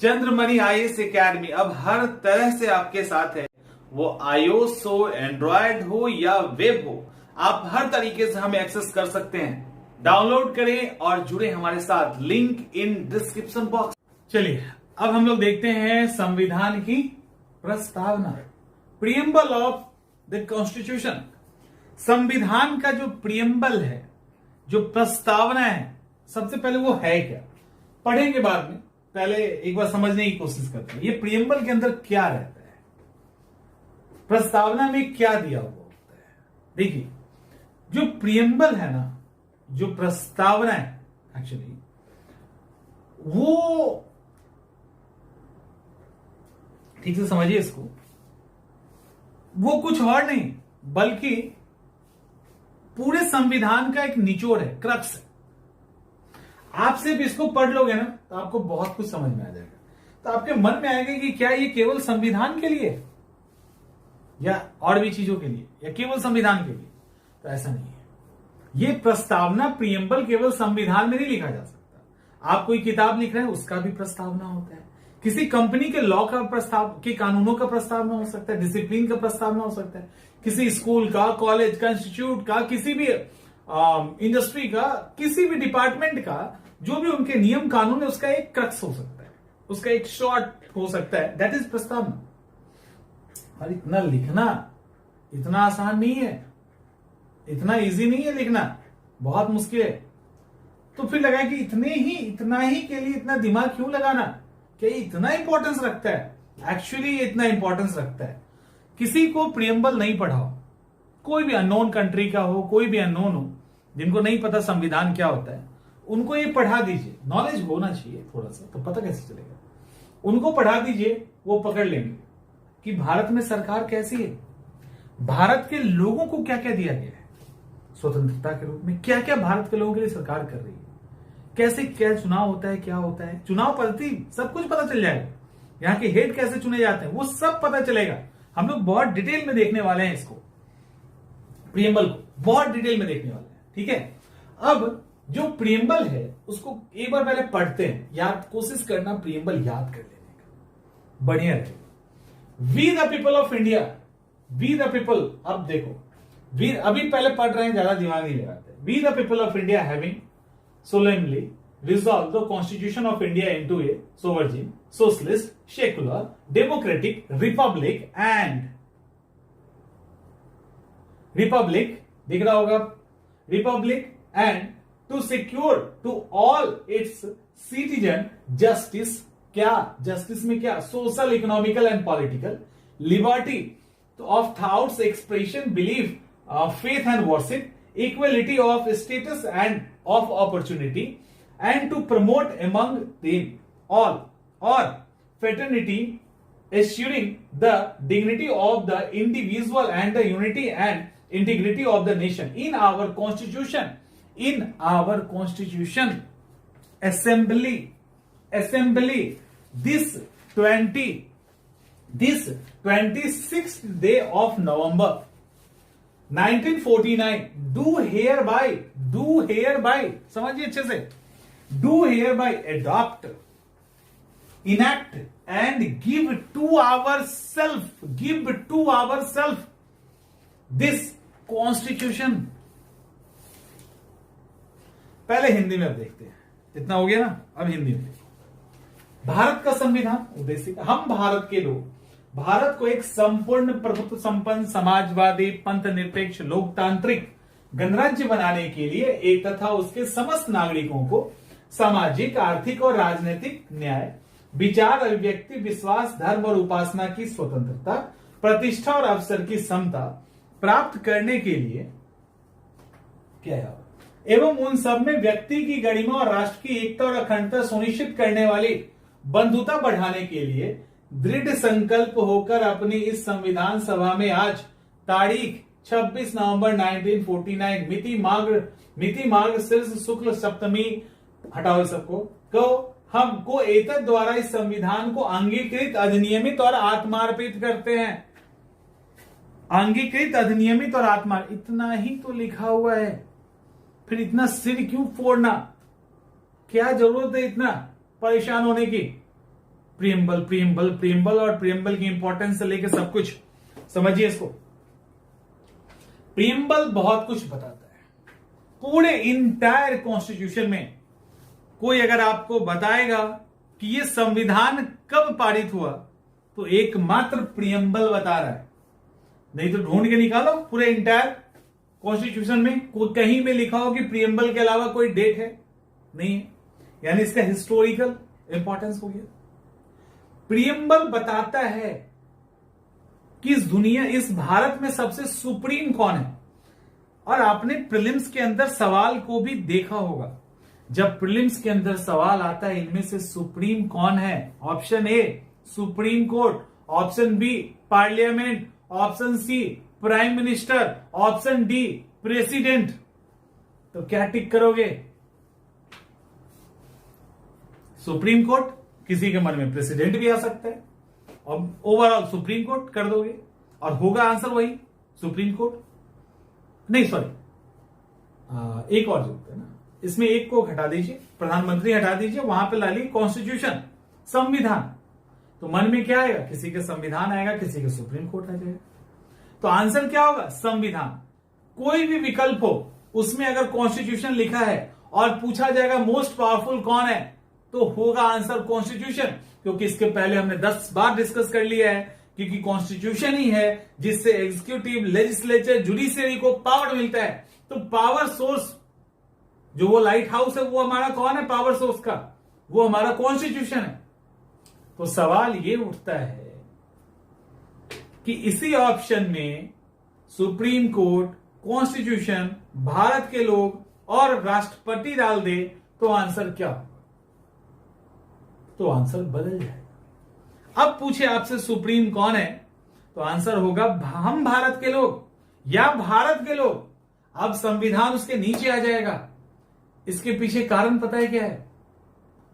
Chandramani IAS academy अब हर तरह से आपके साथ है। वो iOS हो, एंड्रॉयड हो या वेब हो, आप हर तरीके से हमें एक्सेस कर सकते हैं। डाउनलोड करें और जुड़े हमारे साथ, लिंक इन डिस्क्रिप्शन बॉक्स। चलिए अब हम लोग देखते हैं संविधान की प्रस्तावना, प्रियम्बल ऑफ द कॉन्स्टिट्यूशन। संविधान का जो प्रियम्बल है, जो प्रस्तावना है, सबसे पहले वो है क्या, पढ़ेंगे बाद में। पहले एक बार समझने की कोशिश करते हैं ये प्रियम्बल के अंदर क्या रहता है, प्रस्तावना में क्या दिया हुआ होता है। देखिए जो प्रियम्बल है ना, जो प्रस्तावना है, एक्चुअली वो ठीक से समझिए इसको, वो कुछ और नहीं बल्कि पूरे संविधान का एक निचोड़ है, क्रक्स है। आप सिर्फ इसको पढ़ लोगे ना तो आपको बहुत कुछ समझ में आ जाएगा। तो आपके मन में आएगा कि क्या ये केवल संविधान के लिए या और भी चीजों के लिए या केवल संविधान के लिए, तो ऐसा नहीं है। ये प्रस्तावना, प्रियम्बल केवल संविधान में नहीं लिखा जा सकता। आप कोई किताब लिख रहे हैं उसका भी प्रस्तावना होता है, किसी कंपनी के लॉ का प्रस्ताव, के कानूनों का प्रस्तावना हो सकता है, डिसिप्लिन का प्रस्तावना हो सकता है, किसी स्कूल का, कॉलेज का, इंस्टीट्यूट का, किसी भी इंडस्ट्री का, किसी भी डिपार्टमेंट का, जो भी उनके नियम कानून है उसका एक क्रक्स हो सकता है, उसका एक शॉर्ट हो सकता है, दैट इज प्रस्तावना। और इतना लिखना इतना आसान नहीं है, इतना इजी नहीं है लिखना, बहुत मुश्किल है। तो फिर लगा कि इतना ही के लिए इतना दिमाग क्यों लगाना, क्या इतना इंपॉर्टेंस रखता है? एक्चुअली ये इतना इंपॉर्टेंस रखता है। किसी को प्रियम्बल नहीं पढ़ाओ, कोई भी अननोन कंट्री का हो, कोई भी अननोन हो, जिनको नहीं पता संविधान क्या होता है, उनको ये पढ़ा दीजिए। नॉलेज होना चाहिए थोड़ा सा, तो पता कैसे चलेगा। उनको पढ़ा दीजिए, वो पकड़ लेंगे कि भारत में सरकार कैसी है, भारत के लोगों को क्या क्या दिया गया है स्वतंत्रता के रूप में, क्या क्या भारत के लोगों के लिए सरकार कर रही है, कैसे क्या चुनाव होता है, क्या होता है, चुनाव पद्धति सब कुछ पता चल जाएगा। यहाँ के हेड कैसे चुने जाते हैं वो सब पता चलेगा। हम लोग बहुत डिटेल में देखने वाले हैं इसको, प्रियम्बल को बहुत डिटेल में देखने वाले हैं, ठीक है। अब जो प्रियम्बल है उसको एक बार पहले पढ़ते हैं, याद कोशिश करना प्रियम्बल याद कर लेने का, बढ़िया रहेगा। We the people of India, we the people, अब देखो वी अभी पहले पढ़ रहे हैं, ज्यादा दिमाग नहीं लगाते। We the people of India having solemnly resolve the Constitution of India into a sovereign, socialist, secular, democratic republic दिख रहा होगा, republic, and to secure to all its citizen justice, क्या justice में क्या, social, economical and political liberty of thoughts, expression, belief, faith and worship, equality of status and of opportunity, and to promote among them all or fraternity, assuring the dignity of the individual and the unity and integrity of the nation. In our constitution, assembly this 26th day of November 1949 do hereby समझिए अच्छे से, do hereby adopt, enact and give to ourselves this constitution। पहले हिंदी में अब देखते हैं, इतना हो गया ना, अब हिंदी में। भारत का संविधान उद्देश्य, हम भारत के लोग भारत को एक संपूर्ण प्रभुत्व संपन्न समाजवादी पंथ निरपेक्ष लोकतांत्रिक गणराज्य बनाने के लिए एक तथा उसके समस्त नागरिकों को सामाजिक, आर्थिक और राजनीतिक न्याय, विचार, अभिव्यक्ति, विश्वास, धर्म और उपासना की स्वतंत्रता, प्रतिष्ठा और अवसर की समता प्राप्त करने के लिए क्या है, एवं उन सब में व्यक्ति की गरिमा और राष्ट्र की एकता और अखंडता सुनिश्चित करने वाली बंधुता बढ़ाने के लिए दृढ़ संकल्प होकर अपनी इस संविधान सभा में आज तारीख 26 नवंबर 1949 मिति मार्ग शीर्ष शुक्ल सप्तमी, हटाओ सबको, को हमको एतद द्वारा इस संविधान को अंगीकृत, अधिनियमित और आत्मार्पित करते हैं। अंगीकृत, अधिनियमित और आत्मा, इतना ही तो लिखा हुआ है, फिर इतना सिर क्यों फोड़ना, क्या जरूरत है इतना परेशान होने की। प्रियम्बल प्रियम्बल प्रियम्बल और प्रियम्बल की इंपॉर्टेंस से लेकर सब कुछ समझिए इसको। प्रियम्बल बहुत कुछ बताता है। पूरे इंटायर कॉन्स्टिट्यूशन में कोई अगर आपको बताएगा कि ये संविधान कब पारित हुआ तो एकमात्र प्रियम्बल बता रहा है, नहीं तो ढूंढ के निकालो पूरे इंटायर कॉन्स्टिट्यूशन में कहीं में लिखा हो कि प्रियम्बल के अलावा कोई डेट है, नहीं है, यानी इसका हिस्टोरिकल इंपॉर्टेंस हो गया। प्रियम्बल बताता है कि इस भारत में सबसे सुप्रीम कौन है। और आपने प्रीलिम्स के अंदर सवाल को भी देखा होगा, जब प्रीलिम्स के अंदर सवाल आता है इनमें से सुप्रीम कौन है, option A supreme court, option B parliament, option C prime minister, option D president, तो क्या टिक करोगे? सुप्रीम कोर्ट, किसी के मन में प्रेसिडेंट भी आ सकता है, और ओवरऑल सुप्रीम कोर्ट कर दोगे और होगा आंसर वही सुप्रीम कोर्ट। नहीं सॉरी, एक और जोड़ते हैं ना, इसमें एक को हटा दीजिए, प्रधानमंत्री हटा दीजिए, वहां पे ला ली कॉन्स्टिट्यूशन संविधान, तो मन में क्या आएगा? किसी के संविधान आएगा, किसी के सुप्रीम कोर्ट आ जाएगा। तो आंसर क्या होगा? संविधान। कोई भी विकल्प हो उसमें अगर कॉन्स्टिट्यूशन लिखा है और पूछा जाएगा मोस्ट पावरफुल कौन है, तो होगा आंसर कॉन्स्टिट्यूशन, क्योंकि इसके पहले हमने 10 बार डिस्कस कर लिया है, क्योंकि कॉन्स्टिट्यूशन ही है जिससे एग्जीक्यूटिव, लेजिस्लेचर, जुडिशियरी को पावर मिलता है। तो पावर सोर्स जो वो लाइट हाउस है वो हमारा कौन है? पावर सोर्स का वो हमारा कॉन्स्टिट्यूशन है। तो सवाल ये उठता है कि इसी ऑप्शन में सुप्रीम कोर्ट, कॉन्स्टिट्यूशन, भारत के लोग और राष्ट्रपति डाल दे तो आंसर क्या होगा? तो आंसर बदल जाएगा। अब पूछे आपसे सुप्रीम कौन है, तो आंसर होगा हम भारत के लोग या भारत के लोग। अब संविधान उसके नीचे आ जाएगा। इसके पीछे कारण पता है क्या है?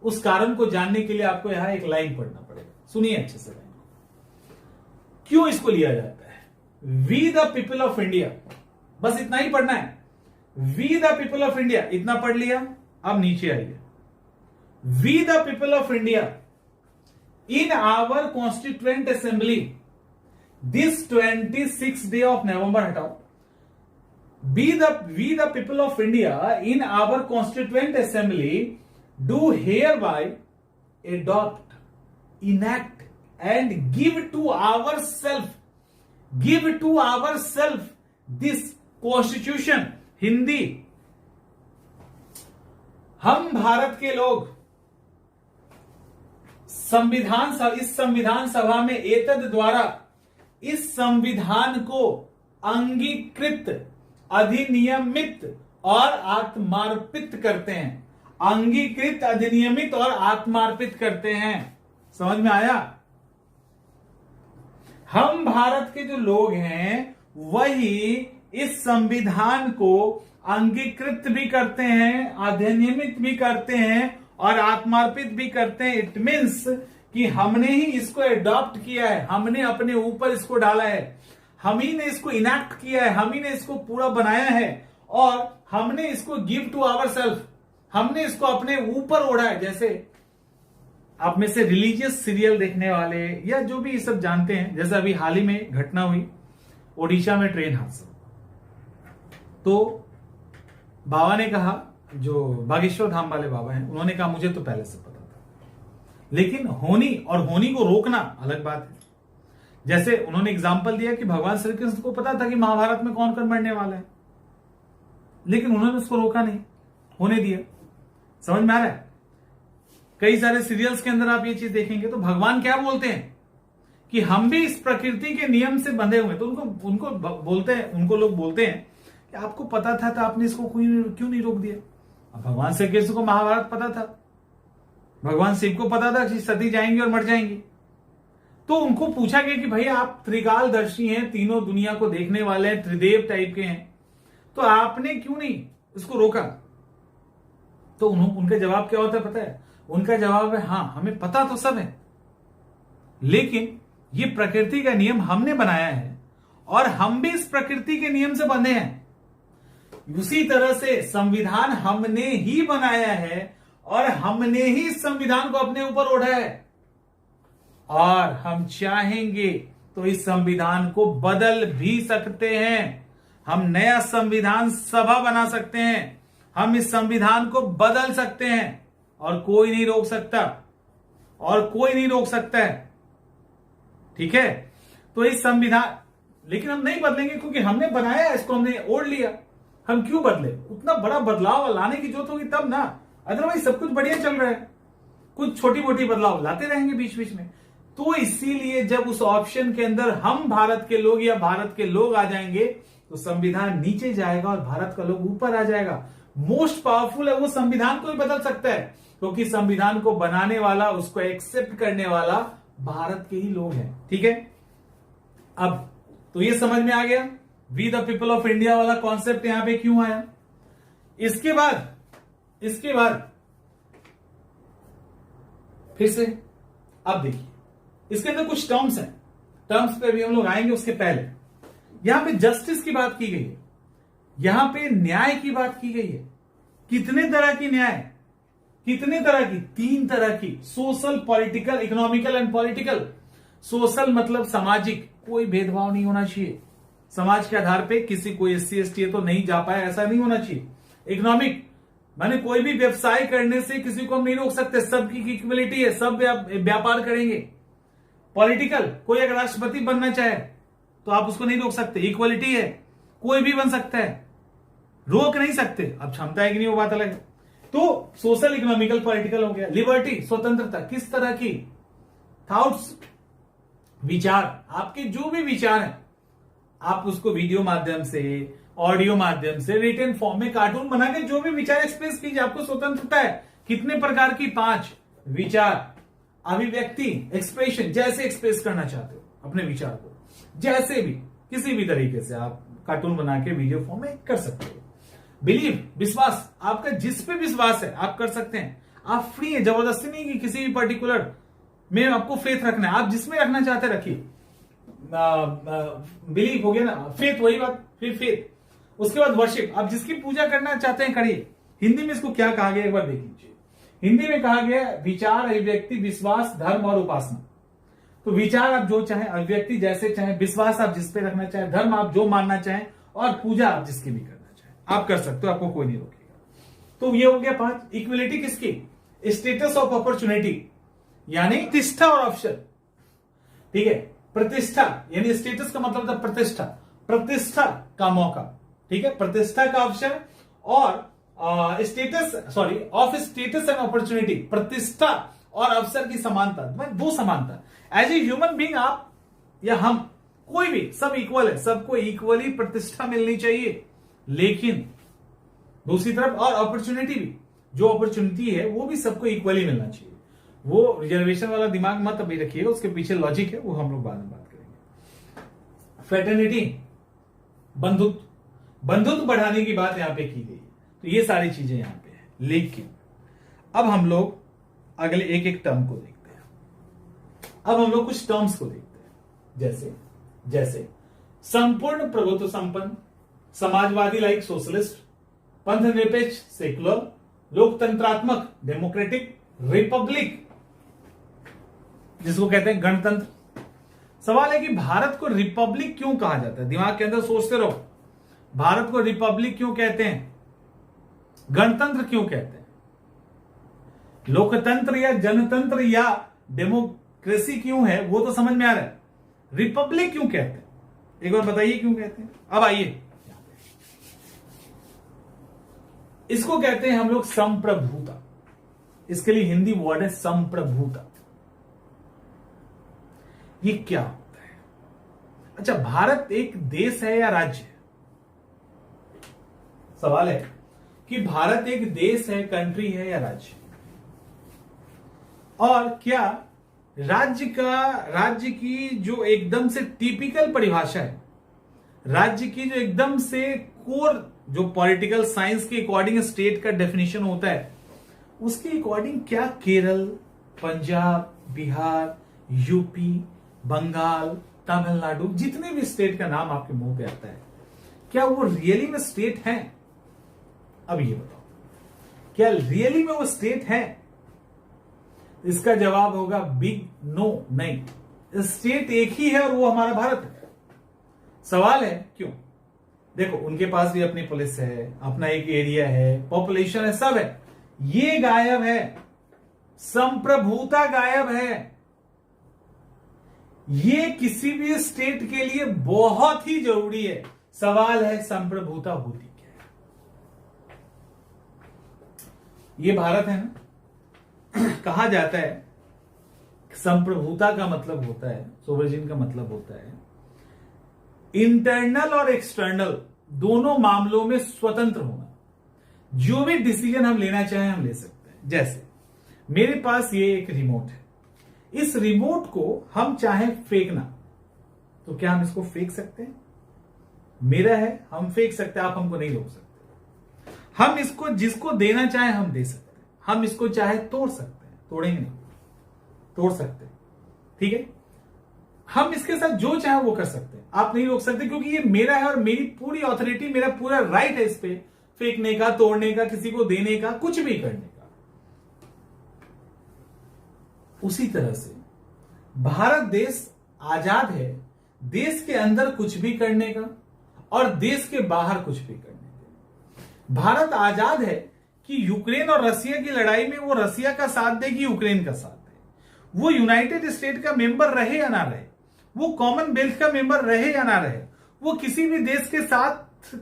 उस कारण को जानने के लिए आपको यहां एक लाइन पढ़ना पड़ेगा, सुनिए अच्छे से लाइन। क्यों इसको लिया जाता है? We the people of India, बस इतना ही पढ़ना है। We the people of India, इतना पढ़ लिया। अब नीचे आइए। We the people of India in our constituent assembly this 26th day of November, हटाओ। We the people of India in our constituent assembly do hereby adopt, enact and give to ourselves this constitution। Hindi, हम भारत के लोग इस संविधान सभा में एतद द्वारा इस संविधान को अंगीकृत, अधिनियमित और आत्मार्पित करते हैं। अंगीकृत, अधिनियमित और आत्मार्पित करते हैं। समझ में आया? हम भारत के जो लोग हैं वही इस संविधान को अंगीकृत भी करते हैं, अधिनियमित भी करते हैं और आत्मार्पित भी करते हैं। इट मीन्स कि हमने ही इसको एडॉप्ट किया है, हमने अपने ऊपर इसको डाला है, हम ही ने इसको इनैक्ट किया है, हम ही ने इसको पूरा बनाया है और हमने इसको गिव टू आवरसेल्फ, हमने इसको अपने ऊपर ओढ़ा है। जैसे आप में से रिलीजियस सीरियल देखने वाले या जो भी ये सब जानते हैं, जैसे अभी हाल ही में घटना हुई ओडिशा में ट्रेन हादसा, तो बाबा ने कहा, जो बागेश्वर धाम वाले बाबा हैं, उन्होंने कहा मुझे तो पहले से पता था, लेकिन होनी और होनी को रोकना अलग बात है। जैसे उन्होंने एग्जाम्पल दिया कि भगवान श्री कृष्ण को पता था कि महाभारत में कौन कौन मरने वाला है, लेकिन उन्होंने उसको रोका नहीं, होने दिया। समझ में आ रहा है? कई सारे सीरियल्स के अंदर आप ये चीज देखेंगे तो भगवान क्या बोलते हैं कि हम भी इस प्रकृति के नियम से बंधे हुए। तो उनको लोग बोलते हैं कि आपको पता था तो आपने इसको क्यों नहीं रोक दिया? अब भगवान श्री कृष्ण को महाभारत पता था, भगवान शिव को पता था कि सती जाएंगी और मर जाएंगी, तो उनको पूछा गया कि भाई आप त्रिकालदर्शी हैं, तीनों दुनिया को देखने वाले हैं, त्रिदेव टाइप के हैं, तो आपने क्यों नहीं इसको रोका? तो उनका जवाब क्या होता है पता है? उनका जवाब है हाँ, हमें पता तो सब है, लेकिन ये प्रकृति का नियम हमने बनाया है और हम भी इस प्रकृति के नियम से बंधे हैं। उसी तरह से संविधान हमने ही बनाया है और हमने ही इस संविधान को अपने ऊपर ओढ़ा है। और हम चाहेंगे तो इस संविधान को बदल भी सकते हैं। हम नया संविधान सभा बना सकते हैं, हम इस संविधान को बदल सकते हैं और कोई नहीं रोक सकता, और कोई नहीं रोक सकता है। ठीक है, तो इस संविधान, लेकिन हम नहीं बदलेंगे क्योंकि हमने बनाया, इसको हमने ओढ़ लिया। हम क्यों बदले? उतना बड़ा बदलाव लाने की जरूरत होगी तब ना, अदरवाइज सब कुछ बढ़िया चल रहा है। कुछ छोटी मोटी बदलाव लाते रहेंगे बीच बीच में। तो इसीलिए जब उस ऑप्शन के अंदर हम भारत के लोग या भारत के लोग आ जाएंगे तो संविधान नीचे जाएगा और भारत का लोग ऊपर आ जाएगा। मोस्ट पावरफुल है वो संविधान को भी बदल सकता है, क्योंकि संविधान को बनाने वाला, उसको एक्सेप्ट करने वाला भारत के ही लोग हैं। ठीक है, अब तो ये समझ में आ गया we the people of India वाला कॉन्सेप्ट यहां पे क्यों आया। इसके बाद फिर से अब देखिए, इसके अंदर कुछ टर्म्स हैं, टर्म्स पे भी हम लोग आएंगे। उसके पहले यहां पे जस्टिस की बात की गई है, यहां पे न्याय की बात की गई है। कितने तरह की न्याय? कितने तरह की? 3 तरह की, social, political, economical and political. Social मतलब सामाजिक, कोई भेदभाव नहीं होना चाहिए समाज के आधार पे, किसी को SC ST है तो नहीं जा पाए, ऐसा नहीं होना चाहिए। इकोनॉमिक माने कोई भी व्यवसाय करने से किसी को हम नहीं रोक सकते, सबकी इक्वलिटी है, सब व्यापार करेंगे। पॉलिटिकल, कोई अगर राष्ट्रपति बनना चाहे तो आप उसको नहीं रोक सकते, इक्वलिटी है, कोई भी बन सकता है, रोक नहीं सकते। अब क्षमता है कि नहीं वो बात अलग है। तो सोशल, इकोनॉमिकल, पॉलिटिकल हो गया। लिबर्टी, स्वतंत्रता, किस तरह की? थॉट्स, विचार, आपके जो भी विचार हैं आप उसको वीडियो माध्यम से, ऑडियो माध्यम से, रिटन फॉर्म में, कार्टून बना के जो भी विचार एक्सप्रेस कीजिए, आपको स्वतंत्रता है। कितने प्रकार की? 5 विचार, अभिव्यक्ति, एक्सप्रेशन, जैसे एक्सप्रेस करना चाहते हो अपने विचार को, जैसे भी, किसी भी तरीके से आप कार्टून बना के वीडियो फॉर्म में कर सकते हो। बिलीव, विश्वास, आपका जिस पे विश्वास है आप कर सकते हैं, आप फ्री है, जबरदस्ती नहीं कि किसी भी पर्टिकुलर में आपको फेथ रखना है, आप जिसमें रखना चाहते रखिए। बिलीव हो गया ना, फेथ वही बात, फिर फेथ। उसके बाद वर्शिप, आप जिसकी पूजा करना चाहते हैं करिए। हिंदी में इसको क्या कहा गया एक बार देख लीजिए। हिंदी में कहा गया विचार, अभिव्यक्ति, विश्वास, धर्म और उपासना। तो विचार आप जो चाहें, अभिव्यक्ति जैसे चाहें, विश्वास आप जिस पे रखना चाहें, धर्म आप जो मानना चाहें, और पूजा आप जिसकी भी करना चाहें आप कर सकते हो, आपको कोई नहीं रोकेगा। तो ये हो गया 5। इक्वलिटी किसकी? स्टेटस ऑफ अपॉर्चुनिटी, यानी प्रतिष्ठा और अवसर। ठीक है, प्रतिष्ठा यानी स्टेटस का मतलब था प्रतिष्ठा, प्रतिष्ठा का मौका। ठीक है, प्रतिष्ठा का अवसर, और status, sorry, of status and opportunity, प्रतिष्ठा और अवसर की समानता, दो समानता। एज ए ह्यूमन बीइंग आप या हम, कोई भी, सब इक्वल है, सबको इक्वली प्रतिष्ठा मिलनी चाहिए। लेकिन दूसरी तरफ और अपॉर्चुनिटी भी, जो अपॉर्चुनिटी है वो भी सबको इक्वली मिलना चाहिए। वो रिजर्वेशन वाला दिमाग मत अभी रखिएगा, उसके पीछे लॉजिक है, वो हम लोग बाद में बात करेंगे। फ्रेटर्निटी, बंधुत्व, बंधुत्व बढ़ाने की बात यहां पे की गई है। तो ये सारी चीजें यहां पे है। लेकिन अब हम लोग अगले एक एक टर्म को देखते हैं। अब हम लोग कुछ टर्म्स को देखते हैं, जैसे संपूर्ण प्रभुत्व संपन्न, समाजवादी लाइक सोशलिस्ट, पंथ निरपेक्ष सेकुलर, लोकतंत्रात्मक डेमोक्रेटिक, रिपब्लिक जिसको कहते हैं गणतंत्र। सवाल है कि भारत को रिपब्लिक क्यों कहा जाता है? दिमाग के अंदर सोचते रहो, भारत को रिपब्लिक क्यों कहते हैं, गणतंत्र क्यों कहते हैं, लोकतंत्र या जनतंत्र या डेमोक्रेसी क्यों है वो तो समझ में आ रहा है, रिपब्लिक क्यों कहते हैं? एक बार बताइए क्यों कहते हैं। अब आइए, इसको कहते हैं हम लोग संप्रभुता। इसके लिए हिंदी वर्ड है संप्रभुता। ये क्या होता है? अच्छा, भारत एक देश है या राज्य है? सवाल है कि भारत एक देश है, कंट्री है या राज्य? और क्या राज्य की जो एकदम से टिपिकल परिभाषा है, राज्य की जो एकदम से कोर, जो पॉलिटिकल साइंस के अकॉर्डिंग स्टेट का डेफिनेशन होता है, उसके अकॉर्डिंग क्या केरल, पंजाब, बिहार, यूपी, बंगाल, तमिलनाडु, जितने भी स्टेट का नाम आपके मुंह पे आता है, क्या वो रियली में स्टेट है? अब ये बताओ, क्या रियली में वो स्टेट है? इसका जवाब होगा बिग नो, नहीं। स्टेट एक ही है और वो हमारा भारत है। सवाल है क्यों? देखो, उनके पास भी अपनी पुलिस है, अपना एक एरिया है, पॉपुलेशन है, सब है। ये गायब है, संप्रभुता गायब है। ये किसी भी स्टेट के लिए बहुत ही जरूरी है। सवाल है संप्रभुता होती क्या है? ये भारत है ना, कहा जाता है संप्रभुता का मतलब होता है, सोवरेन का मतलब होता है इंटरनल और एक्सटर्नल दोनों मामलों में स्वतंत्र होना। जो भी डिसीजन हम लेना चाहें हम ले सकते हैं। जैसे मेरे पास ये एक रिमोट है, इस रिमोट को हम चाहें फेंकना, तो क्या हम इसको फेंक सकते हैं? मेरा है, हम फेंक सकते हैं, आप हमको नहीं रोक सकते। हम इसको जिसको देना चाहें हम दे सकते हैं। हम इसको चाहे तोड़ सकते हैं, तोड़ेंगे नहीं, तोड़ सकते हैं, ठीक है। हम इसके साथ जो चाहे वो कर सकते हैं, आप नहीं रोक सकते, क्योंकि ये मेरा है और मेरी पूरी ऑथोरिटी, मेरा पूरा राइट है इस पे फेंकने का, तोड़ने का, किसी को देने का, कुछ भी करने का। उसी तरह से भारत देश आजाद है देश के अंदर कुछ भी करने का और देश के बाहर कुछ भी करने का। भारत आजाद है कि यूक्रेन और रसिया की लड़ाई में वो रसिया का साथ दे कि यूक्रेन का साथ दे, वो यूनाइटेड स्टेट का मेंबर रहे या ना रहे, वो कॉमनवेल्थ का मेंबर रहे या ना रहे, वो किसी भी देश के साथ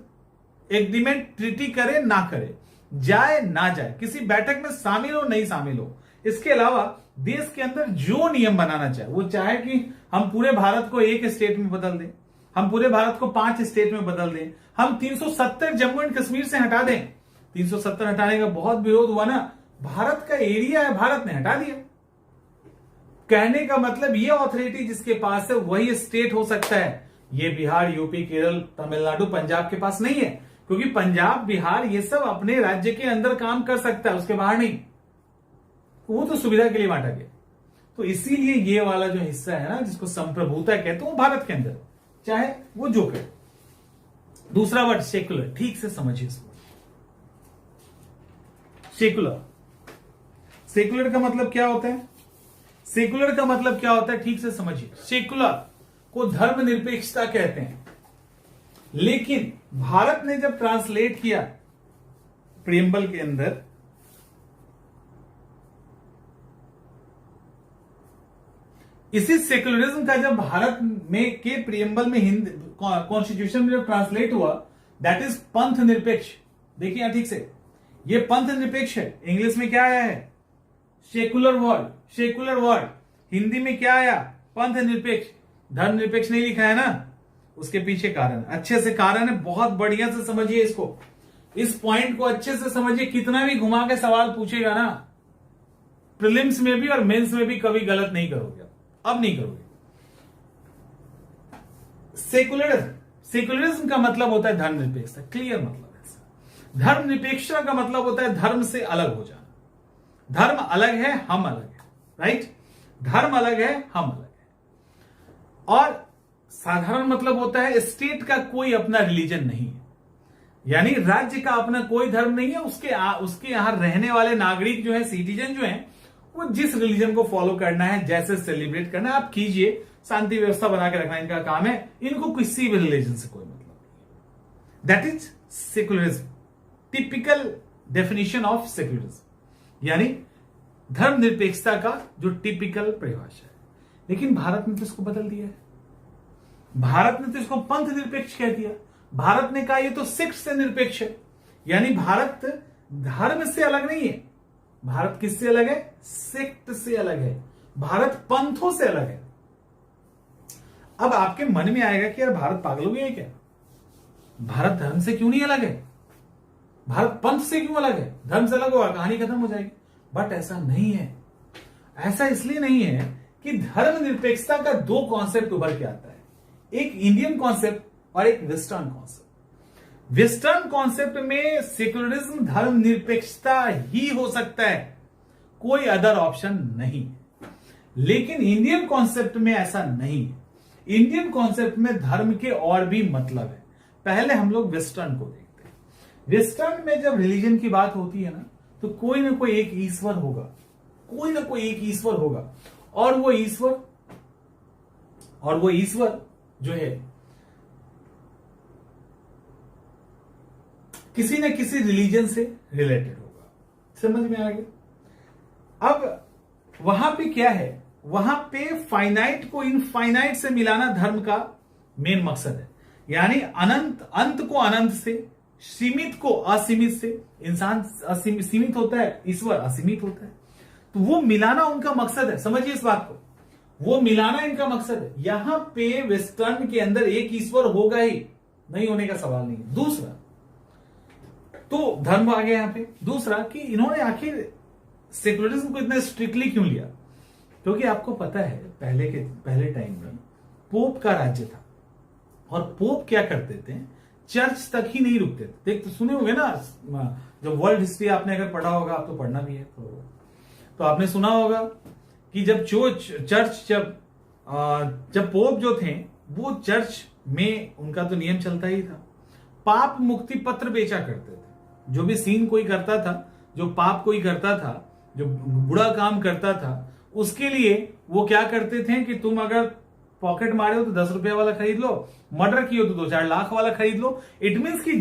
एग्रीमेंट ट्रीटी करे ना करे, जाए ना जाए, किसी बैठक में शामिल हो नहीं शामिल हो। इसके अलावा देश के अंदर जो नियम बनाना चाहे, वो चाहे कि हम पूरे भारत को एक स्टेट में बदल दें, हम पूरे भारत को 5 स्टेट में बदल दें, हम 370 जम्मू एंड कश्मीर से हटा दें। 370 हटाने का बहुत विरोध हुआ ना, भारत का एरिया है, भारत ने हटा दिया। कहने का मतलब ये ऑथोरिटी जिसके पास है वही स्टेट हो सकता है। ये बिहार, यूपी, केरल, तमिलनाडु, पंजाब के पास नहीं है, क्योंकि पंजाब, बिहार ये सब अपने राज्य के अंदर काम कर सकता है, उसके बाहर नहीं। वो तो सुविधा के लिए बांटा गया। तो इसीलिए ये वाला जो हिस्सा है ना, जिसको संप्रभुता कहते हैं, वो भारत के अंदर, चाहे वो जो करे। दूसरा वर्ड सेकुलर, ठीक से समझिए इसको। सेकुलर, सेकुलर का मतलब क्या होता है? सेकुलर का मतलब क्या होता है, ठीक से समझिए। सेकुलर को धर्मनिरपेक्षता कहते हैं, लेकिन भारत ने जब ट्रांसलेट किया प्रियम्बल के अंदर, इसी सेकुलरिज्म का जब भारत में के प्रियम्बल में हिंदी कॉन्स्टिट्यूशन में जब ट्रांसलेट हुआ, दैट इज पंथ निरपेक्ष। देखिए यहां ठीक से, ये पंथ निरपेक्ष है। इंग्लिश में क्या आया है? Secular word, secular word. Hindi में क्या आया? पंथ निरपेक्ष। धर्म निरपेक्ष नहीं लिखा है ना, उसके पीछे कारण, अच्छे से कारण है, बहुत बढ़िया से समझिए इसको, इस पॉइंट को अच्छे से समझिए। कितना भी घुमा के सवाल पूछेगा ना, प्रीलिम्स में भी और मेंस में भी कभी गलत नहीं करोगे, अब नहीं करोगे। सेकुलरिज्म, सेकुलरिज्म का मतलब होता है धर्म निरपेक्षता, क्लियर मतलब है। धर्म निरपेक्षता का मतलब होता है धर्म से अलग हो जाना। धर्म अलग है, हम अलग है, राइट? धर्म अलग है, हम अलग है। और साधारण मतलब होता है स्टेट का कोई अपना रिलीजन नहीं है, यानी राज्य का अपना कोई धर्म नहीं है। उसके यहां रहने वाले नागरिक जो है, सिटीजन जो है, वो जिस रिलीजन को फॉलो करना है, जैसे सेलिब्रेट करना है आप कीजिए, शांति व्यवस्था बना के रखना इनका काम है, इनको किसी भी रिलीजन से कोई मतलब नहीं। That is secularism, typical definition of secularism, यानी धर्मनिरपेक्षता का जो टिपिकल परिभाषा है। लेकिन भारत ने तो इसको बदल दिया है। भारत ने तो इसको पंथ निरपेक्ष कह दिया। भारत ने कहा ये तो सेक्ट से निरपेक्ष है, यानी भारत धर्म से अलग नहीं है। भारत किससे अलग है? सेक्ट से अलग है। भारत पंथों से अलग है। अब आपके मन में आएगा कि यार भारत पागल हो गया है क्या? भारत धर्म से क्यों नहीं अलग है? भारत पंथ से क्यों अलग है? धर्म से अलग होगा कहानी खत्म हो जाएगी। बट ऐसा नहीं है। ऐसा इसलिए नहीं है कि धर्मनिरपेक्षता का 2 कॉन्सेप्ट उभर के आता है, एक इंडियन कॉन्सेप्ट और एक वेस्टर्न कॉन्सेप्ट। वेस्टर्न कॉन्सेप्ट में सेकुलरिज्म धर्मनिरपेक्षता ही हो सकता है, कोई अदर ऑप्शन नहीं। लेकिन इंडियन कॉन्सेप्ट में ऐसा नहीं है। इंडियन कॉन्सेप्ट में धर्म के और भी मतलब है। पहले हम लोग वेस्टर्न को देखते हैं। वेस्टर्न में जब रिलीजन की बात होती है ना, तो कोई ना कोई एक ईश्वर होगा, कोई ना कोई एक ईश्वर होगा, और वो ईश्वर जो है किसी न किसी रिलीजन से रिलेटेड होगा। समझ में आ गया? अब वहां पे क्या है, वहां पे फाइनाइट को इनफाइनाइट से मिलाना धर्म का मेन मकसद है। यानी अंत को अनंत से, सीमित को असीमित से। इंसान सीमित होता है, ईश्वर असीमित होता है, तो वो मिलाना उनका मकसद है। समझिए इस बात को, वो मिलाना इनका मकसद है। यहां पे वेस्टर्न के अंदर एक ईश्वर होगा ही, नहीं होने का सवाल नहीं है। दूसरा तो धर्म आ गया यहां पे। दूसरा कि इन्होंने आखिर सेकुलरिज्म को इतना स्ट्रिक्टली क्यों लिया? क्योंकि आपको पता है पहले टाइम में पोप का राज्य था, और पोप क्या करते थे, चर्च तक ही नहीं रुकते थे। देख तो सुने होंगे ना, जब वर्ल्ड हिस्ट्री आपने अगर पढ़ा होगा, आप तो पढ़ना भी है, तो आपने सुना होगा कि जब जब पोप जो थे वो चर्च में, उनका तो नियम चलता ही था, पाप मुक्ति पत्र बेचा करते थे। जो भी सीन कोई करता था, जो पाप कोई करता था, जो बुरा काम करता था, उसके लिए वो क्या करते थे कि तुम अगर पॉकेट मारे हो तो 10 रुपए वाला खरीद लो, मर्डर किए हो तो 2-4 लाख वाला खरीद लो। इट मीन्स कि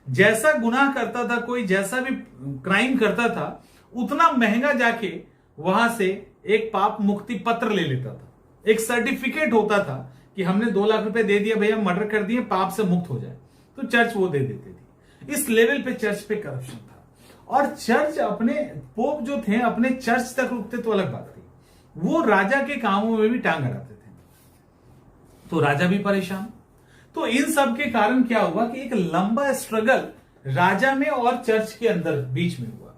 जैसा गुनाह करता था कोई, जैसा भी क्राइम करता था, उतना महंगा जाके वहां से एक पाप मुक्ति पत्र ले लेता था। एक सर्टिफिकेट होता था कि हमने 2 लाख रुपए दे दिया भैया, मर्डर कर दिए, पाप से मुक्त हो जाए, तो चर्च वो दे देती थी। इस लेवल पे चर्च पे करप्शन था। और चर्च अपने पोप जो थे अपने चर्च तक रुकते तो अलग बात थी, वो राजा के कामों में भी टांग अड़ाते थे, तो राजा भी परेशान। तो इन सब के कारण क्या हुआ कि एक लंबा स्ट्रगल राजा में और चर्च के अंदर बीच में हुआ।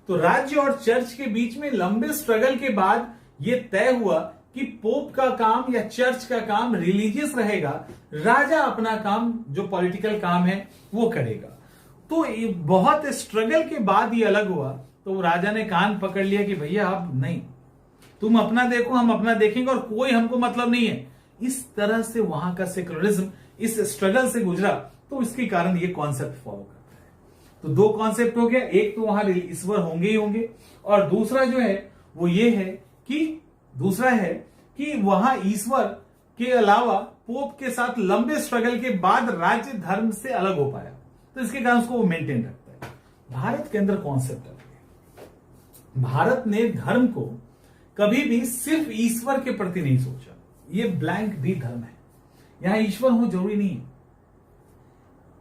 तो राज्य और चर्च के बीच में लंबे स्ट्रगल के बाद यह तय हुआ कि पोप का काम या चर्च का काम रिलीजियस रहेगा, राजा अपना काम जो पॉलिटिकल काम है वो करेगा। तो बहुत स्ट्रगल के बाद ये अलग हुआ। तो राजा ने कान पकड़ लिया कि भैया अब नहीं, तुम अपना देखो, हम अपना देखेंगे, और कोई हमको मतलब नहीं है। इस तरह से वहां का सेकुलरिज्म इस स्ट्रगल से गुजरा, तो इसके कारण ये कॉन्सेप्ट फॉलो करता है। तो 2 कॉन्सेप्ट हो गया, एक तो वहां ईश्वर होंगे ही होंगे, और दूसरा जो है वो ये है कि वहां ईश्वर के अलावा पोप के साथ लंबे स्ट्रगल के बाद राज्य धर्म से अलग हो पाया, तो इसके कारण उसको वो मेंटेन रखता है। भारत के अंदर कॉन्सेप्ट है, भारत ने धर्म को कभी भी सिर्फ ईश्वर के प्रति नहीं सोचा। ये ब्लैंक भी धर्म है, यहां ईश्वर हो जरूरी नहीं है।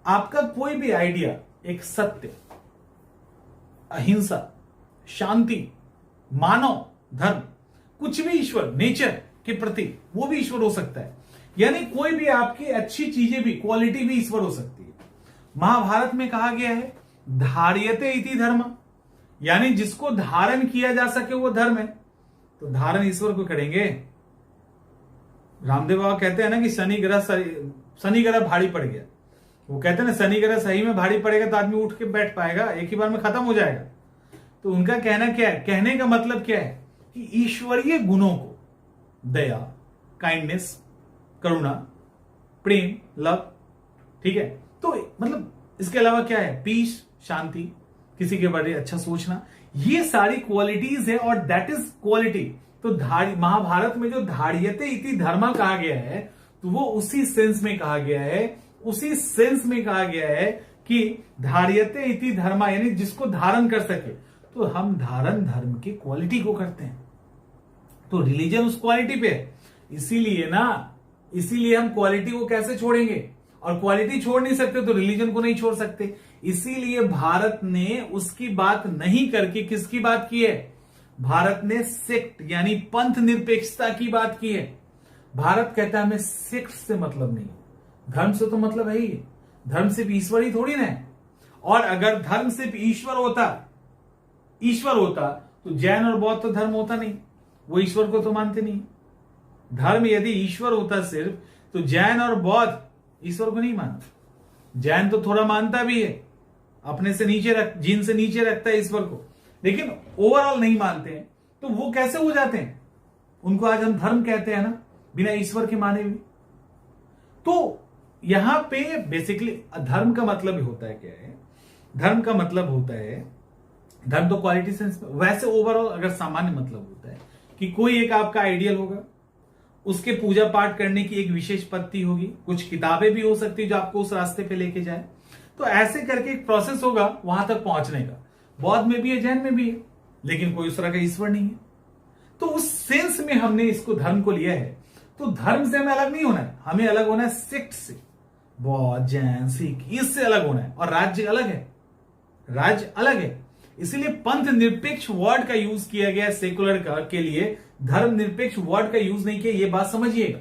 आपका कोई भी आइडिया, एक सत्य, अहिंसा, शांति, मानव धर्म, कुछ भी ईश्वर, नेचर के प्रति, वो भी ईश्वर हो सकता है। यानी कोई भी आपकी अच्छी चीजें भी, क्वालिटी भी ईश्वर हो सकती है। महाभारत में कहा गया है धार्यते इति धर्म, यानी जिसको धारण किया जा सके वो धर्म है। तो धारण ईश्वर को करेंगे। रामदेव बाबा कहते हैं ना कि शनि ग्रह भारी पड़ गया। वो कहते हैं ना शनि ग्रह सही में भारी पड़ेगा तो आदमी उठ के बैठ पाएगा, एक ही बार में खत्म हो जाएगा। तो उनका कहना क्या है, कहने का मतलब क्या है कि ईश्वरीय गुणों को, दया, काइंडनेस, करुणा, प्रेम, लव, ठीक है, तो मतलब इसके अलावा क्या है, पीस, शांति, किसी के बारे में अच्छा सोचना, ये सारी क्वालिटीज है, और दैट इज क्वालिटी। तो महाभारत में जो धार्यते इति धर्मा कहा गया है, तो वो उसी सेंस में कहा गया है, कि धार्यते इति धर्मा, यानी जिसको धारण कर सके। तो हम धारण धर्म की क्वालिटी को करते हैं, तो रिलीजन उस क्वालिटी पे है। इसीलिए हम क्वालिटी को कैसे छोड़ेंगे, और क्वालिटी छोड़ नहीं सकते तो रिलीजन को नहीं छोड़ सकते। इसीलिए भारत ने उसकी बात नहीं करके किसकी बात की है, भारत ने सेक्ट यानी पंथ निरपेक्षता की बात की है। भारत कहता है हमें सेक्ट से मतलब नहीं, धर्म से तो मतलब है ही। धर्म सिर्फ ईश्वर ही थोड़ी ना है, और अगर धर्म सिर्फ ईश्वर होता तो जैन और बौद्ध तो धर्म होता नहीं, वो ईश्वर को तो मानते नहीं। धर्म यदि ईश्वर होता सिर्फ, तो जैन और बौद्ध ईश्वर को नहीं मानते। जैन तो थोड़ा मानता भी है, अपने से जीन से नीचे रखता है ईश्वर को, लेकिन ओवरऑल नहीं मानते हैं। तो वो कैसे हो जाते हैं, उनको आज हम धर्म कहते हैं ना, बिना ईश्वर के माने भी। तो यहां पे बेसिकली धर्म का मतलब होता है क्या है, धर्म का मतलब होता है धर्म तो क्वालिटी सेंस में, वैसे ओवरऑल अगर सामान्य मतलब होता है कि कोई एक आपका आइडियल होगा, उसके पूजा पाठ करने की एक विशेष पद्धति होगी, कुछ किताबें भी हो सकती है जो आपको उस रास्ते पे लेके जाए, तो ऐसे करके एक प्रोसेस होगा वहां तक पहुंचने का। बौद्ध में भी है, जैन में भी है, लेकिन कोई उस तरह का ईश्वर नहीं है। तो उस सेंस में हमने इसको धर्म को लिया है। तो धर्म से हमें अलग नहीं होना है, हमें अलग होना है सेक्ट से, बौद्ध जैन सिख इससे अलग होना है। और राज्य अलग है, राज्य अलग है, इसीलिए पंथ निरपेक्ष वर्ड का यूज किया गया सेकुलर का के लिए, धर्म निरपेक्ष वर्ड का यूज नहीं किया, ये बात समझिएगा।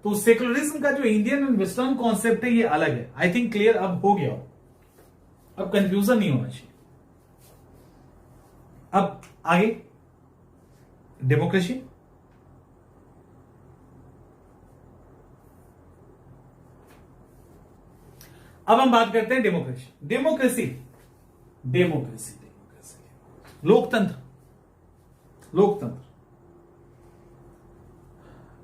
तो सेकुलरिज्म का जो इंडियन एंड वेस्टर्न कॉन्सेप्ट है ये अलग है। आई थिंक क्लियर अब हो गया हो, अब कंफ्यूजन नहीं होना चाहिए। अब आगे डेमोक्रेसी। अब हम बात करते हैं डेमोक्रेसी। डेमोक्रेसी डेमोक्रेसी डेमोक्रेसी लोकतंत्र, लोकतंत्र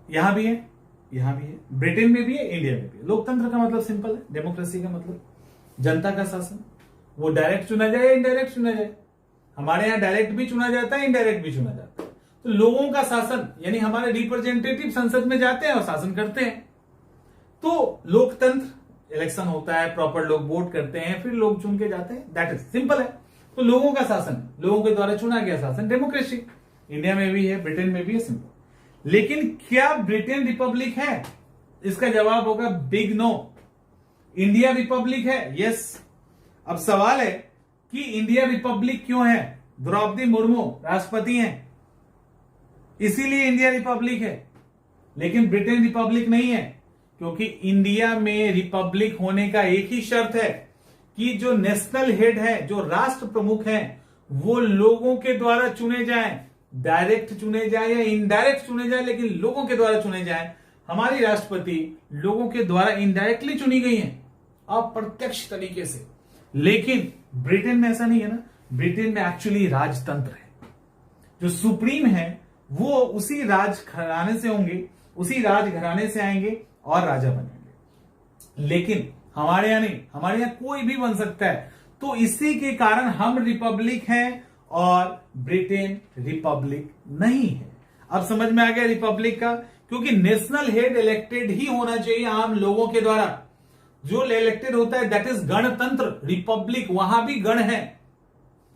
यहां भी है, यहां भी है, ब्रिटेन में भी है, इंडिया में भी है। लोकतंत्र का मतलब सिंपल है, डेमोक्रेसी का मतलब जनता का शासन, वो डायरेक्ट चुना जाए या इनडायरेक्ट चुना जाए। हमारे यहां डायरेक्ट भी चुना जाता है, इनडायरेक्ट भी चुना जाता है। तो लोगों का शासन, यानी हमारे रिप्रेजेंटेटिव संसद में जाते हैं और शासन करते हैं। तो लोकतंत्र, इलेक्शन होता है, प्रॉपर लोग वोट करते हैं, फिर लोग चुन के जाते हैं, दैट इज सिंपल है। तो लोगों का शासन, लोगों के द्वारा चुना गया शासन, डेमोक्रेसी। इंडिया में भी है, ब्रिटेन में भी है, सिंपल। लेकिन क्या ब्रिटेन रिपब्लिक है? इसका जवाब होगा बिग नो। इंडिया रिपब्लिक है, यस। अब सवाल है कि इंडिया रिपब्लिक क्यों है? द्रौपदी मुर्मू राष्ट्रपति हैं, इसीलिए इंडिया रिपब्लिक है। लेकिन ब्रिटेन रिपब्लिक नहीं है, क्योंकि इंडिया में रिपब्लिक होने का एक ही शर्त है कि जो नेशनल हेड है, जो राष्ट्र प्रमुख हैं, वो लोगों के द्वारा चुने जाएं, डायरेक्ट चुने जाएं या इनडायरेक्ट चुने जाएं, लेकिन लोगों के द्वारा चुने जाएं। हमारी राष्ट्रपति लोगों के द्वारा इनडायरेक्टली चुनी गई हैं, अप्रत्यक्ष तरीके से। लेकिन ब्रिटेन में ऐसा नहीं है ना, ब्रिटेन में एक्चुअली राजतंत्र है। जो सुप्रीम है वो उसी राज घराने से होंगे, उसी राज घराने से आएंगे और राजा बनेंगे। लेकिन हमारे यहां नहीं, हमारे यहां कोई भी बन सकता है। तो इसी के कारण हम रिपब्लिक हैं और ब्रिटेन रिपब्लिक नहीं है। अब समझ में आ गया रिपब्लिक का, क्योंकि नेशनल हेड इलेक्टेड ही होना चाहिए आम लोगों के द्वारा। जो इलेक्टेड होता है दैट इज गणतंत्र। रिपब्लिक वहां भी गण है,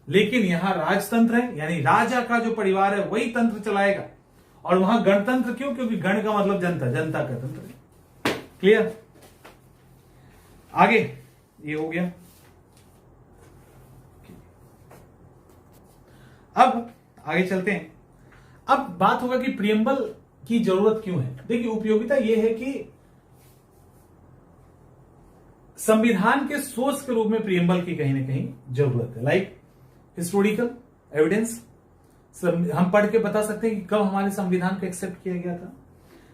लेकिन यहां राजतंत्र है, यानी राजा का जो परिवार है वही तंत्र चलाएगा। और वहां गणतंत्र क्यों? क्योंकि गण का मतलब जनता, जनता का तंत्र है। क्लियर? आगे ये हो गया। अब आगे चलते हैं। अब बात होगा कि प्रियम्बल की जरूरत क्यों है। देखिए, उपयोगिता यह है कि संविधान के सोर्स के रूप में प्रियम्बल की कहीं ना कहीं जरूरत है। लाइक हिस्टोरिकल एविडेंस, हम पढ़ के बता सकते हैं कि कब हमारे संविधान को एक्सेप्ट किया गया था।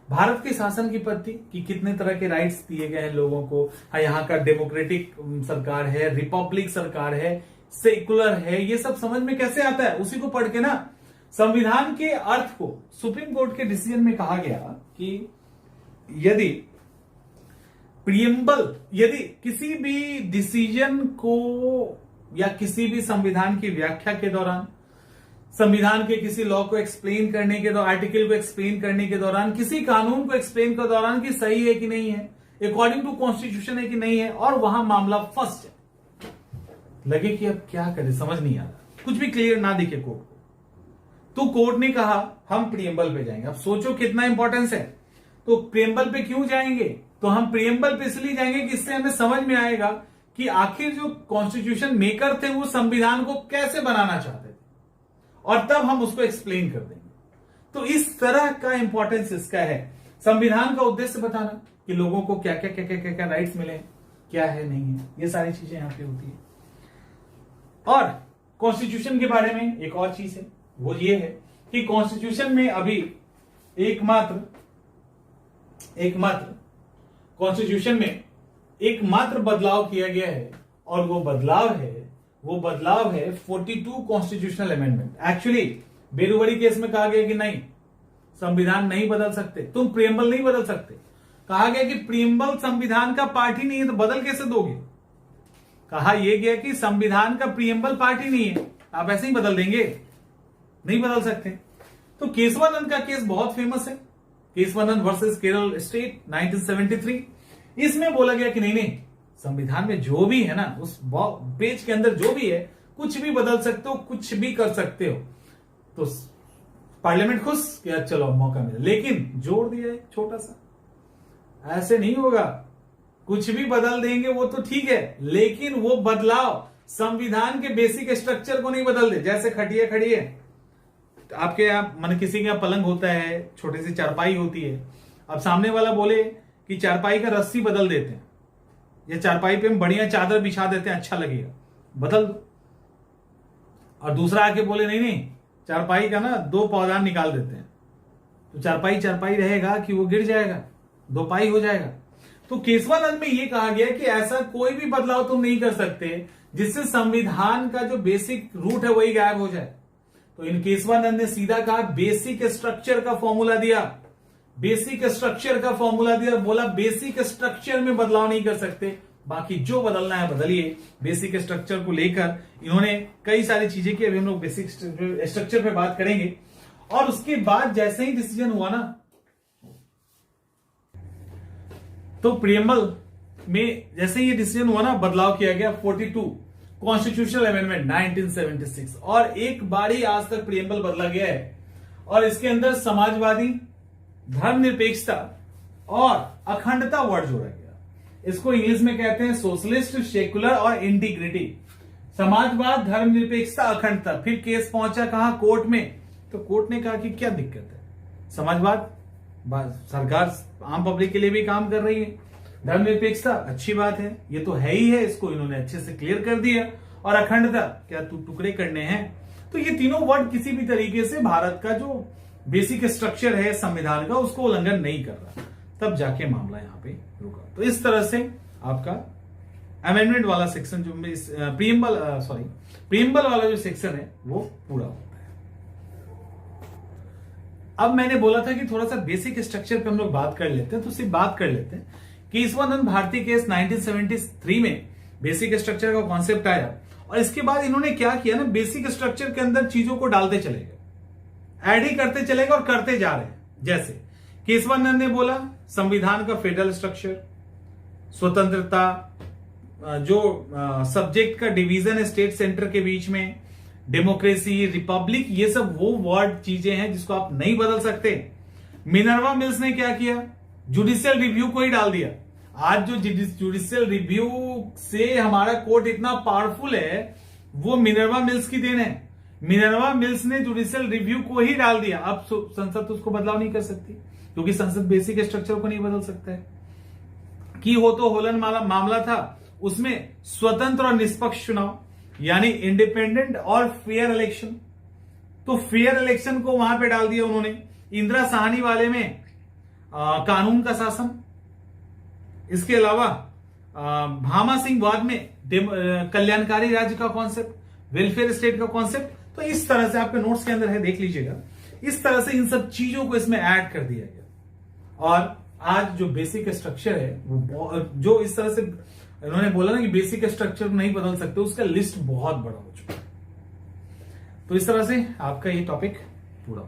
भारत के शासन की पद्धति कि कितने तरह के राइट्स दिए गए हैं लोगों को। यहाँ का डेमोक्रेटिक सरकार है, रिपब्लिक सरकार है, सेकुलर है, ये सब समझ में कैसे आता है? उसी को पढ़ के ना। संविधान के अर्थ को सुप्रीम कोर्ट के डिसीजन में कहा गया कि यदि प्रियम्बल, यदि किसी भी डिसीजन को या किसी भी संविधान की व्याख्या के दौरान, संविधान के किसी लॉ को एक्सप्लेन करने के दौरान, आर्टिकल को एक्सप्लेन करने के दौरान, किसी कानून को एक्सप्लेन के दौरान कि सही है कि नहीं है, अकॉर्डिंग टू कॉन्स्टिट्यूशन है कि नहीं है, और वहां मामला फर्स्ट है, लगे कि अब क्या करें, समझ नहीं आ रहा, कुछ भी क्लियर ना दिखे कोर्ट को, तो कोर्ट ने कहा हम प्रियम्बल पे जाएंगे। अब सोचो कितना इंपॉर्टेंस है। तो प्रियम्बल पे क्यों जाएंगे? तो हम प्रियम्बल पे इसलिए जाएंगे कि इससे हमें समझ में आएगा कि आखिर जो कॉन्स्टिट्यूशन मेकर थे वो संविधान को कैसे बनाना चाहते थे, और तब हम उसको एक्सप्लेन कर देंगे। तो इस तरह का इंपॉर्टेंस इसका है। संविधान का उद्देश्य बताना कि लोगों को क्या क्या क्या क्या क्या, क्या राइट्स मिले, क्या है नहीं है, ये सारी चीजें यहां पे होती है। और कॉन्स्टिट्यूशन के बारे में एक और चीज है, वो ये है कि कॉन्स्टिट्यूशन में अभी एकमात्र कॉन्स्टिट्यूशन में एकमात्र बदलाव किया गया है, और वो बदलाव है 42 कॉन्स्टिट्यूशनल अमेंडमेंट। एक्चुअली बेरुवरी केस में कहा गया कि नहीं, संविधान नहीं बदल सकते, तुम प्रियम्बल नहीं बदल सकते। कहा गया कि प्रियम्बल संविधान का पार्ट ही नहीं है, तो बदल कैसे दोगे? कहा यह गया कि संविधान का प्रियम्बल पार्ट ही नहीं है, आप ऐसे ही बदल देंगे? नहीं बदल सकते। तो केशवानंद का केस बहुत फेमस है, केशवानंद वर्सेस केरल स्टेट 1973। इसमें बोला गया कि नहीं नहीं, संविधान में जो भी है ना, उस पेज के अंदर जो भी है, कुछ भी बदल सकते हो, कुछ भी कर सकते हो। तो पार्लियामेंट खुश कि चलो मौका मिला, लेकिन जोड़ दिया है छोटा सा, ऐसे नहीं होगा। कुछ भी बदल देंगे वो तो ठीक है, लेकिन वो बदलाव संविधान के बेसिक स्ट्रक्चर को नहीं बदल दे। जैसे खटिया खड़ी है, आपके यहाँ मन किसी के यहाँ पलंग होता है, छोटी सी चारपाई होती है, अब सामने वाला बोले कि चारपाई का रस्सी बदल देते हैं, या चारपाई पे हम बढ़िया चादर बिछा देते हैं, अच्छा लगेगा, बदल दो। और दूसरा आके बोले नहीं नहीं, चारपाई का ना 2 पौधान निकाल देते हैं, तो चारपाई चारपाई रहेगा कि वो गिर जाएगा, 2 पाई हो जाएगा। तो केशवानंद में यह कहा गया कि ऐसा कोई भी बदलाव तुम नहीं कर सकते जिससे संविधान का जो बेसिक रूट है वही गायब हो जाए। तो इन केशवानंद ने सीधा कहा बेसिक स्ट्रक्चर का फॉर्मूला दिया, बेसिक स्ट्रक्चर का फॉर्मूला दिया, बोला बेसिक स्ट्रक्चर में बदलाव नहीं कर सकते, बाकी जो बदलना है बदलिए। बेसिक स्ट्रक्चर को लेकर इन्होंने कई सारी चीजें की, अभी हम लोग बेसिक स्ट्रक्चर पे बात करेंगे। और उसके बाद जैसे ही डिसीजन हुआ ना, तो प्रियम्बल में जैसे ये डिसीजन हुआ ना, बदलाव किया गया 42 कॉन्स्टिट्यूशनल अमेंडमेंट 1976, और एक बार ही आज तक प्रियम्बल बदला गया है। और इसके अंदर समाजवादी, धर्मनिरपेक्षता और अखंडता वर्ड जोड़ा गया। इसको इंग्लिश में कहते हैं सोशलिस्ट, सेकुलर और इंटीग्रिटी। समाजवाद, धर्मनिरपेक्षता, अखंडता। फिर केस पहुंचा कहां? कोर्ट में। तो कोर्ट ने कहा कि क्या दिक्कत है, समाजवाद सरकार आम पब्लिक के लिए भी काम कर रही है, धर्मनिरपेक्षता अच्छी बात है, ये तो है ही है, इसको इन्होंने अच्छे से क्लियर कर दिया। और अखंडता, क्या टुकड़े करने हैं? तो ये तीनों वर्ड किसी भी तरीके से भारत का जो बेसिक स्ट्रक्चर है संविधान का, उसको उल्लंघन नहीं कर रहा। तब जाके मामला यहां पे रुका। तो इस तरह से आपका अमेंडमेंट वाला सेक्शन जो प्रीएम्बल वाला जो सेक्शन है वो पूरा होता है। अब मैंने बोला था कि थोड़ा सा बेसिक स्ट्रक्चर पे हम लोग बात कर लेते हैं, तो सिर्फ बात कर लेते हैं। केशवानंद भारती केस 1973 में बेसिक स्ट्रक्चर का कॉन्सेप्ट आया, और इसके बाद इन्होंने क्या किया ना, बेसिक स्ट्रक्चर के अंदर चीजों को डालते चले गए, ऐड ही करते चले गए और करते जा रहे हैं। जैसे केशवानंद ने बोला संविधान का फेडरल स्ट्रक्चर, स्वतंत्रता, जो सब्जेक्ट का डिवीजन है स्टेट सेंटर के बीच में, डेमोक्रेसी, रिपब्लिक, ये सब वो वर्ड चीजें हैं जिसको आप नहीं बदल सकते। मिनर्वा मिल्स ने क्या किया, जुडिशियल रिव्यू को ही डाल दिया। आज जो जुडिशियल रिव्यू से हमारा कोर्ट इतना पावरफुल है, वो मिनर्वा मिल्स की देन है। मिनर्वा मिल्स ने जुडिशियल रिव्यू को ही डाल दिया। अब संसद तो उसको बदलाव नहीं कर सकती, क्योंकि संसद बेसिक स्ट्रक्चर को नहीं बदल सकता है। की हो तो होलन मामला था, उसमें स्वतंत्र और निष्पक्ष चुनाव, यानी इंडिपेंडेंट और फेयर इलेक्शन, तो फेयर इलेक्शन को वहां पे डाल दिया उन्होंने। इंदिरा साहनी वाले में कानून का शासन, इसके अलावा भामा सिंह वाद में कल्याणकारी राज्य का कॉन्सेप्ट, वेलफेयर स्टेट का कॉन्सेप्ट। तो इस तरह से आपके नोट्स के अंदर है, देख लीजिएगा। इस तरह से इन सब चीजों को इसमें ऐड कर दिया गया। और आज जो बेसिक स्ट्रक्चर है वो जो इस तरह से इन्होंने बोला ना कि बेसिक स्ट्रक्चर नहीं बदल सकते, उसका लिस्ट बहुत बड़ा हो चुका है। तो इस तरह से आपका ये टॉपिक पूरा